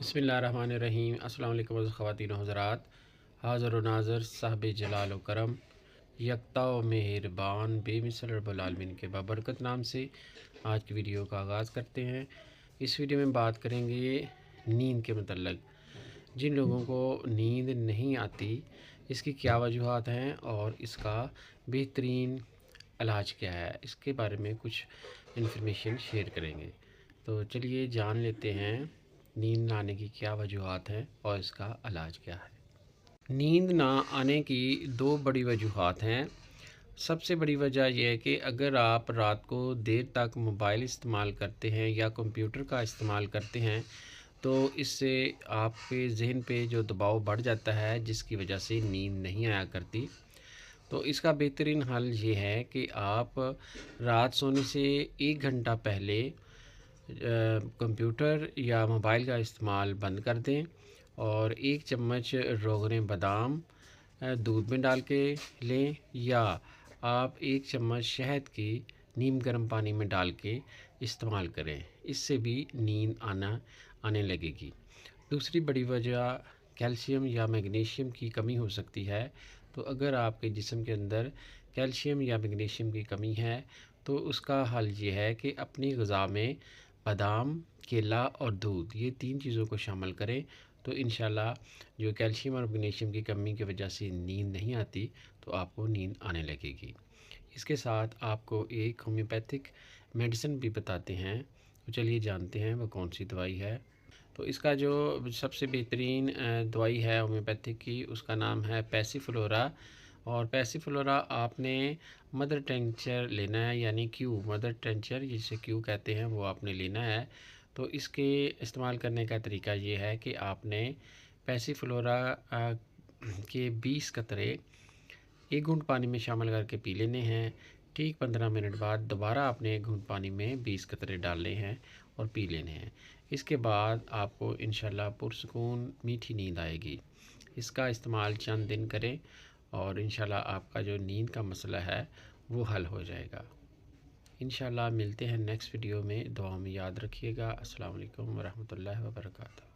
बिस्मिल्लाहिर्रहमानिर्रहीम। अस्सलाम वालेकुम ख़वातीन व हज़रात। हाज़िर व नाज़िर साहिब जलाल व करम यकता व मेहरबान बेमिसल रब्बुल आलमीन के बाबरकत नाम से आज की वीडियो का आगाज़ करते हैं। इस वीडियो में बात करेंगे नींद के मतलब। जिन लोगों को नींद नहीं आती इसकी क्या वजूहात हैं और इसका बेहतरीन इलाज क्या है, इसके बारे में कुछ इन्फॉर्मेशन शेयर करेंगे। तो चलिए जान लेते हैं नींद ना आने की क्या वजूहात हैं और इसका इलाज क्या है। नींद ना आने की दो बड़ी वजूहात हैं। सबसे बड़ी वजह यह है कि अगर आप रात को देर तक मोबाइल इस्तेमाल करते हैं या कंप्यूटर का इस्तेमाल करते हैं तो इससे आपके ज़हन पे जो दबाव बढ़ जाता है जिसकी वजह से नींद नहीं आया करती। तो इसका बेहतरीन हल ये है कि आप रात सोने से 1 घंटा पहले कंप्यूटर या मोबाइल का इस्तेमाल बंद कर दें और 1 चम्मच रोगन बादाम दूध में डाल के लें, या आप 1 चम्मच शहद की नीम गर्म पानी में डाल के इस्तेमाल करें। इससे भी नींद आने लगेगी। दूसरी बड़ी वजह कैल्शियम या मैग्नीशियम की कमी हो सकती है। तो अगर आपके जिस्म के अंदर कैल्शियम या मैग्नीशियम की कमी है तो उसका हल ये है कि अपनी ग़िज़ा में बादाम, केला और दूध, ये 3 चीज़ों को शामिल करें तो इंशाल्लाह जो कैल्शियम और मैग्नीशियम की कमी की वजह से नींद नहीं आती तो आपको नींद आने लगेगी। इसके साथ आपको एक होम्योपैथिक मेडिसिन भी बताते हैं, तो चलिए जानते हैं वो कौन सी दवाई है। तो इसका जो सबसे बेहतरीन दवाई है होम्योपैथिक की, उसका नाम है पैसिफलोरा। और पैसिफलोरा आपने मदर टिंचर लेना है, यानी क्यू, मदर टिंचर जिसे क्यू कहते हैं, वो आपने लेना है। तो इसके इस्तेमाल करने का तरीका ये है कि आपने पैसिफलोरा के 20 कतरे 1 घूंट पानी में शामिल करके पी लेने हैं। ठीक 15 मिनट बाद दोबारा आपने 1 घूंट पानी में 20 कतरे डालने हैं और पी लेने हैं। इसके बाद आपको इंशाल्लाह पुरसुकून मीठी नींद आएगी। इसका इस्तेमाल चंद दिन करें और इंशाल्लाह आपका जो नींद का मसला है वो हल हो जाएगा। इंशाल्लाह मिलते हैं नेक्स्ट वीडियो में। दुआ में याद रखिएगा। अस्सलाम वालेकुम व रहमतुल्लाहि व बरकातहू।